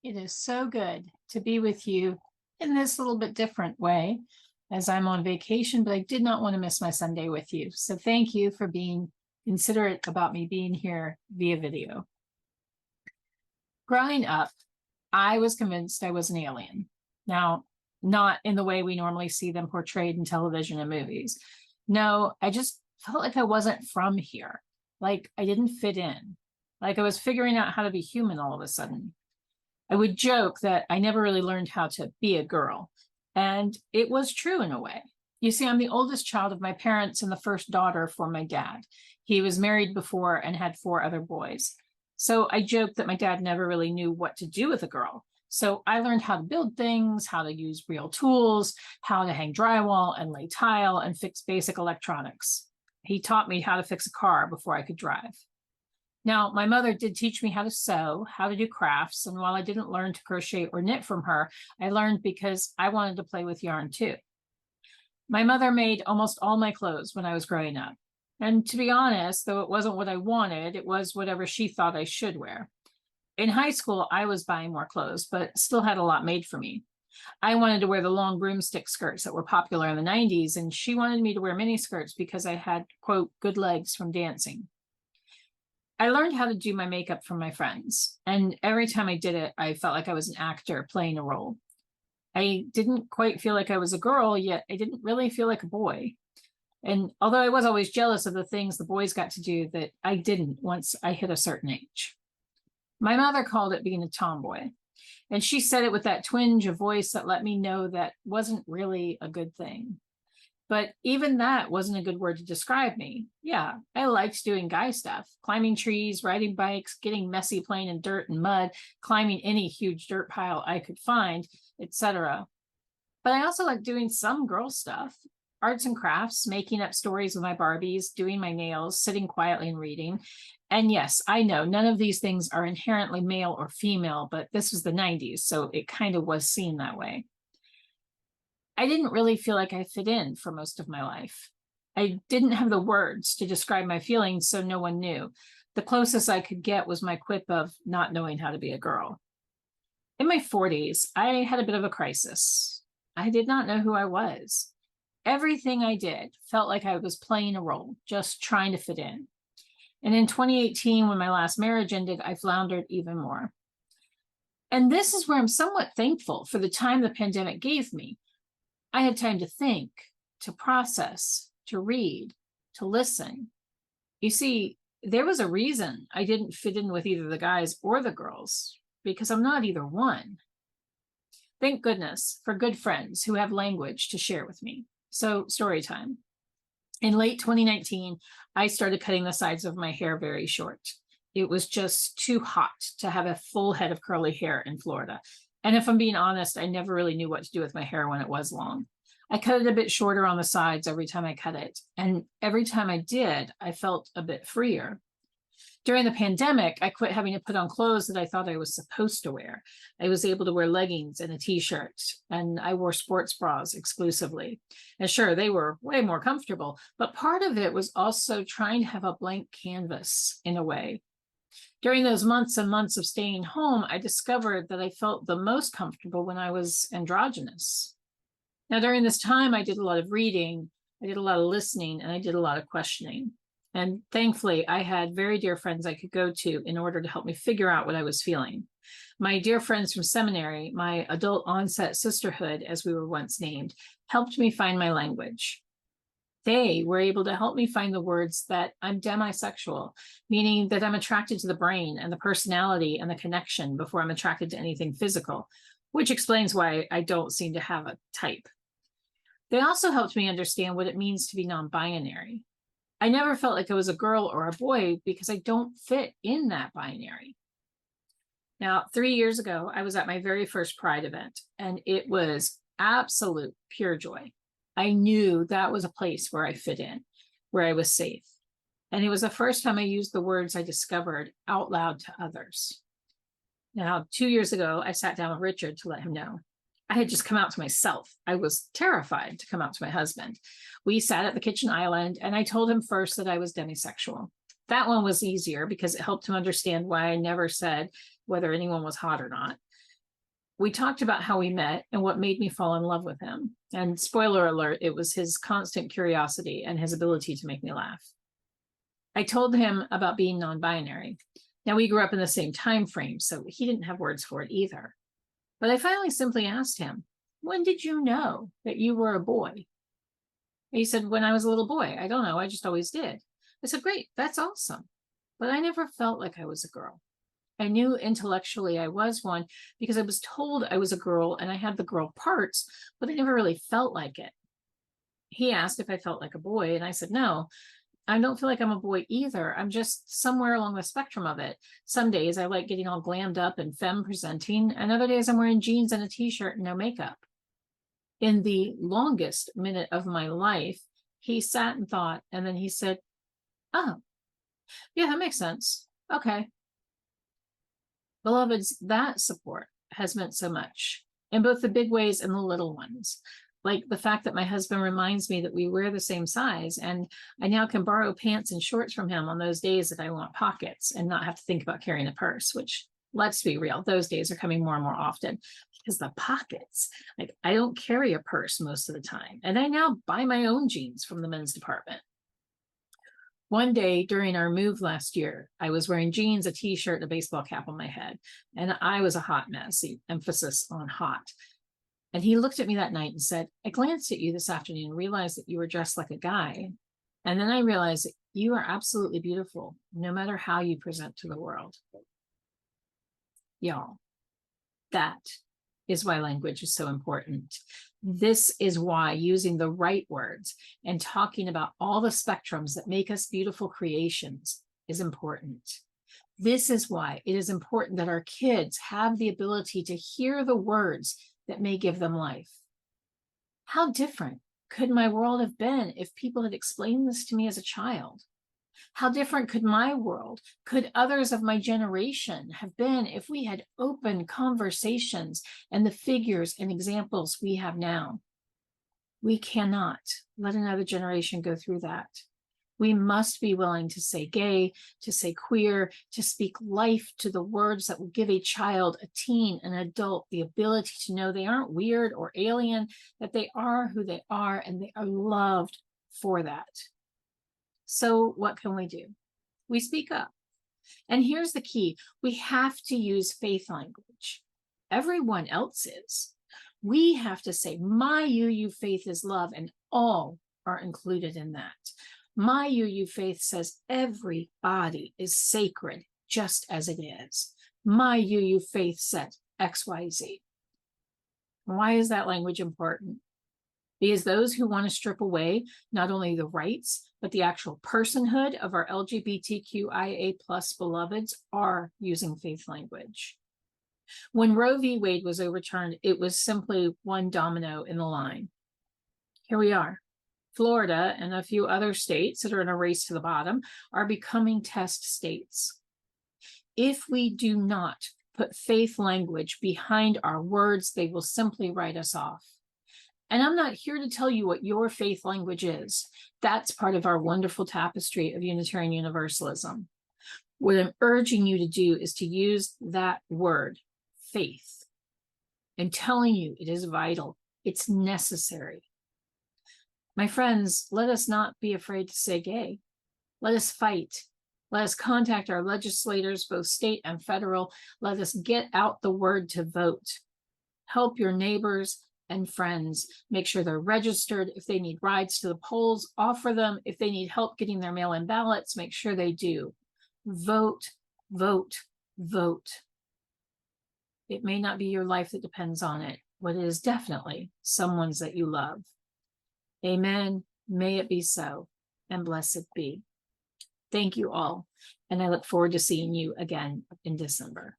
It is so good to be with you in this little bit different way as I'm on vacation, but I did not want to miss my Sunday with you. So thank you for being considerate about me being here via video. Growing up, I was convinced I was an alien. Now, not in the way we normally see them portrayed in television and movies. No, I just felt like I wasn't from here. Like I didn't fit in. Like I was figuring out how to be human all of a sudden. I would joke that I never really learned how to be a girl. And it was true in a way. You see, I'm the oldest child of my parents and the first daughter for my dad. He was married before and had 4 other boys. So I joked that my dad never really knew what to do with a girl. So I learned how to build things, how to use real tools, how to hang drywall and lay tile and fix basic electronics. He taught me how to fix a car before I could drive. Now, my mother did teach me how to sew, how to do crafts, and while I didn't learn to crochet or knit from her, I learned because I wanted to play with yarn too. My mother made almost all my clothes when I was growing up. And to be honest, though it wasn't what I wanted, it was whatever she thought I should wear. In high school, I was buying more clothes, but still had a lot made for me. I wanted to wear the long broomstick skirts that were popular in the 90s, and she wanted me to wear mini skirts because I had, quote, good legs from dancing. I learned how to do my makeup from my friends, and every time I did it, I felt like I was an actor playing a role. I didn't quite feel like I was a girl, yet I didn't really feel like a boy. And although I was always jealous of the things the boys got to do that I didn't once I hit a certain age. My mother called it being a tomboy, and she said it with that twinge of voice that let me know that wasn't really a good thing. But even that wasn't a good word to describe me. Yeah, I liked doing guy stuff, climbing trees, riding bikes, getting messy playing in dirt and mud, climbing any huge dirt pile I could find, etc. But I also liked doing some girl stuff, arts and crafts, making up stories with my Barbies, doing my nails, sitting quietly and reading. And yes, I know none of these things are inherently male or female, but this was the 90s, so it kind of was seen that way. I didn't really feel like I fit in for most of my life. I didn't have the words to describe my feelings, so no one knew. The closest I could get was my quip of not knowing how to be a girl. In my 40s, I had a bit of a crisis. I did not know who I was. Everything I did felt like I was playing a role, just trying to fit in. And in 2018, when my last marriage ended, I floundered even more. And this is where I'm somewhat thankful for the time the pandemic gave me. I had time to think, to process, to read, to listen. You see, there was a reason I didn't fit in with either the guys or the girls, because I'm not either one. Thank goodness for good friends who have language to share with me. So, story time. In late 2019, I started cutting the sides of my hair very short. It was just too hot to have a full head of curly hair in Florida. And if I'm being honest, I never really knew what to do with my hair when it was long. I cut it a bit shorter on the sides every time I cut it. And every time I did, I felt a bit freer. During the pandemic, I quit having to put on clothes that I thought I was supposed to wear. I was able to wear leggings and a t-shirt, and I wore sports bras exclusively. And sure, they were way more comfortable, but part of it was also trying to have a blank canvas in a way. During those months and months of staying home, I discovered that I felt the most comfortable when I was androgynous. Now, during this time, I did a lot of reading, I did a lot of listening, and I did a lot of questioning. And thankfully, I had very dear friends I could go to in order to help me figure out what I was feeling. My dear friends from seminary, my adult onset sisterhood, as we were once named, helped me find my language. They were able to help me find the words that I'm demisexual, meaning that I'm attracted to the brain and the personality and the connection before I'm attracted to anything physical, which explains why I don't seem to have a type. They also helped me understand what it means to be non-binary. I never felt like I was a girl or a boy because I don't fit in that binary. Now, 3 years ago, I was at my very first Pride event, and it was absolute pure joy. I knew that was a place where I fit in, where I was safe. And it was the first time I used the words I discovered out loud to others. Now, 2 years ago, I sat down with Richard to let him know. I had just come out to myself. I was terrified to come out to my husband. We sat at the kitchen island, and I told him first that I was demisexual. That one was easier because it helped him understand why I never said whether anyone was hot or not. we talked about how we met and what made me fall in love with him. And spoiler alert, it was his constant curiosity and his ability to make me laugh. I told him about being non-binary. Now, we grew up in the same time frame, so he didn't have words for it either. But I finally simply asked him, when did you know that you were a boy? He said, when I was a little boy. I don't know, I just always did. I said, great, that's awesome. But I never felt like I was a girl. I knew intellectually I was one because I was told I was a girl and I had the girl parts, but I never really felt like it. He asked if I felt like a boy, and I said, no, I don't feel like I'm a boy either. I'm just somewhere along the spectrum of it. Some days I like getting all glammed up and femme presenting, and other days I'm wearing jeans and a t-shirt and no makeup. In the longest minute of my life, he sat and thought, and then he said, oh, yeah, that makes sense. Okay. Beloveds, that support has meant so much in both the big ways and the little ones. Like the fact that my husband reminds me that we wear the same size, and I now can borrow pants and shorts from him on those days that I want pockets and not have to think about carrying a purse, which, let's be real, those days are coming more and more often because the pockets, like I don't carry a purse most of the time. And I now buy my own jeans from the men's department. One day during our move last year, I was wearing jeans, a t-shirt, and a baseball cap on my head, and I was a hot mess, the emphasis on hot. And he looked at me that night and said, I glanced at you this afternoon and realized that you were dressed like a guy. And then I realized that you are absolutely beautiful, no matter how you present to the world. Y'all, that is why language is so important. This is why using the right words and talking about all the spectrums that make us beautiful creations is important. This is why it is important that our kids have the ability to hear the words that may give them life. How different could my world have been if people had explained this to me as a child? How different could my world, could others of my generation have been if we had open conversations and the figures and examples we have now? We cannot let another generation go through that. We must be willing to say gay, to say queer, to speak life to the words that will give a child, a teen, an adult the ability to know they aren't weird or alien, that they are who they are and they are loved for that. So what can we do? We speak up. And here's the key. We have to use faith language. Everyone else is. We have to say, my UU faith is love, and all are included in that. My UU faith says every body is sacred just as it is. My UU faith says XYZ. Why is that language important? Because those who want to strip away not only the rights, but the actual personhood of our LGBTQIA plus beloveds are using faith language. When Roe v. Wade was overturned, it was simply one domino in the line. Here we are. Florida and a few other states that are in a race to the bottom are becoming test states. If we do not put faith language behind our words, they will simply write us off. And I'm not here to tell you what your faith language is. That's part of our wonderful tapestry of Unitarian Universalism. What I'm urging you to do is to use that word, faith, and telling you it is vital. It's necessary. My friends, let us not be afraid to say gay. Let us fight. Let us contact our legislators, both state and federal. Let us get out the word to vote. Help your neighbors and friends. Make sure they're registered. If they need rides to the polls, offer them. If they need help getting their mail-in ballots, make sure they do. Vote, vote, vote. It may not be your life that depends on it, but it is definitely someone's that you love. Amen. May it be so, and blessed be. Thank you all, and I look forward to seeing you again in December.